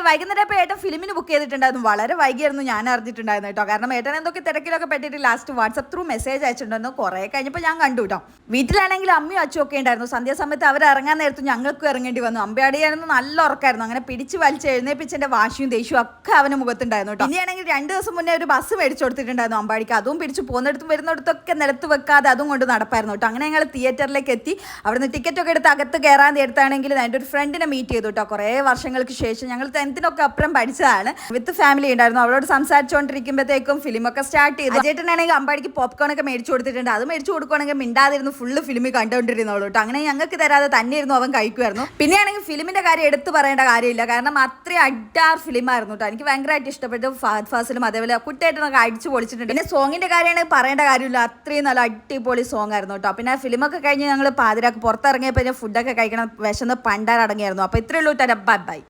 വൈകുന്നേരം ഇപ്പോൾ ഏട്ടൻ ഫിലിമിന് ബുക്ക് ചെയ്തിട്ടുണ്ടായിരുന്നു. വളരെ വൈകിയായിരുന്നു ഞാൻ അറിഞ്ഞിട്ടുണ്ടായിരുന്നു കേട്ടോ. കാരണം ഏട്ടൻ എന്തൊക്കെ തിരക്കിലൊക്കെ പെട്ടിട്ട് ലാസ്റ്റ് വാട്സപ്പ് ത്രൂ മെസ്സേജ് അയച്ചിട്ടുണ്ടായിരുന്നു. കുറേ കഴിഞ്ഞപ്പോൾ ഞാൻ കണ്ടു കേട്ടോ. വീട്ടിലാണെങ്കിൽ അമ്മയും അച്ഛനും ഒക്കെ ഉണ്ടായിരുന്നു. സന്ധ്യാസമയത്ത് അവർ ഇറങ്ങാൻ നേരത്ത് ഞങ്ങൾക്കും ഇറങ്ങേണ്ടി വന്നു. അമ്പയാടിയായിരുന്നു, നല്ല ഉറക്കായിരുന്നു. അങ്ങനെ പിടിച്ച് വലിച്ച് എഴുന്നേപ്പിച്ചെൻ്റെ വാശിയും ദേഷ്യവും ഒക്കെ അവന് മുഖത്തുണ്ടായിരുന്നു കേട്ടോ. ഇനിയാണെങ്കിൽ 2 ദിവസം മുന്നേ ഒരു ബസ് മേടിച്ചു കൊടുത്തിട്ടുണ്ടായിരുന്നു അമ്പാടിക്ക്. അതും പിടിച്ച് പോകുന്നിടത്തും വരുന്നിടത്തൊക്കെ നിലത്ത് വെക്കാതെ അതും കൊണ്ട് നടപ്പായിരുന്നു കേട്ടോ. അങ്ങനെ ഞങ്ങൾ തിയേറ്ററിലേക്ക് എത്തി. അവിടുന്ന് ടിക്കറ്റൊക്കെ എടുത്ത് അകത്ത് കയറാൻ നേരത്താണെങ്കിൽ എൻ്റെ ഒരു ഫ്രണ്ടിനെ മീറ്റ് ചെയ്തു കേട്ടോ. കുറേ വർഷങ്ങൾക്ക് ശേഷം ഞങ്ങൾ 10th അപ്പുറം പഠിച്ചതാണ്. വിത്ത് ഫാമിലി ഉണ്ടായിരുന്നു. അവളോട് സംസാരിച്ചുകൊണ്ടിരിക്കുമ്പോഴത്തേക്കും ഫിലിമൊക്കെ സ്റ്റാർട്ട് ചെയ്തു. അജേട്ടനാണെങ്കിൽ അമ്പാടിക്ക് പോപ്കോൺ ഒക്കെ മേടിച്ചു കൊടുത്തിട്ടുണ്ട്. അത് മേടിച്ചു കൊടുക്കുകയാണെങ്കിൽ മിണ്ടാതിരുന്നു ഫുള്ള് ഫിലിം കണ്ടുകൊണ്ടിരുന്നോളൂ കേട്ടോ. അങ്ങനെ ഞങ്ങൾക്ക് തരാതെ തന്നെ ഇരുന്നു അവൻ കഴിക്കുമായിരുന്നു. പിന്നെയാണെങ്കിൽ ഫിലിമിന്റെ കാര്യം എടുത്തു പറയേണ്ട കാര്യമില്ല. കാരണം അത്രയും അഡാർ ഫിലിമായിരുന്നു കേട്ടോ. എനിക്ക് ഭയങ്കരമായിട്ട് ഇഷ്ടപ്പെട്ടു. ഫഹദ് ഫാസിലും അതേപോലെ കുട്ടിയായിട്ടൊക്കെ അടിച്ചു പൊളിച്ചിട്ടുണ്ട്. പിന്നെ സോങ്ങിന്റെ കാര്യമാണ് പറയേണ്ട കാര്യമില്ല. അത്രയും നല്ല അടിപൊളി സോങ് ആയിരുന്നു കേട്ടോ. പിന്നെ ഫിലിമൊക്കെ കഴിഞ്ഞ് ഞങ്ങൾ പാതിരാക്ക് പുറത്തിറങ്ങിയപ്പോൾ ഫുഡൊക്കെ കഴിക്കണം വിശന്ന് പണ്ടാരടങ്ങിയായിരുന്നു. അപ്പോൾ ഇത്രയേ ഉള്ളൂ. Bye bye.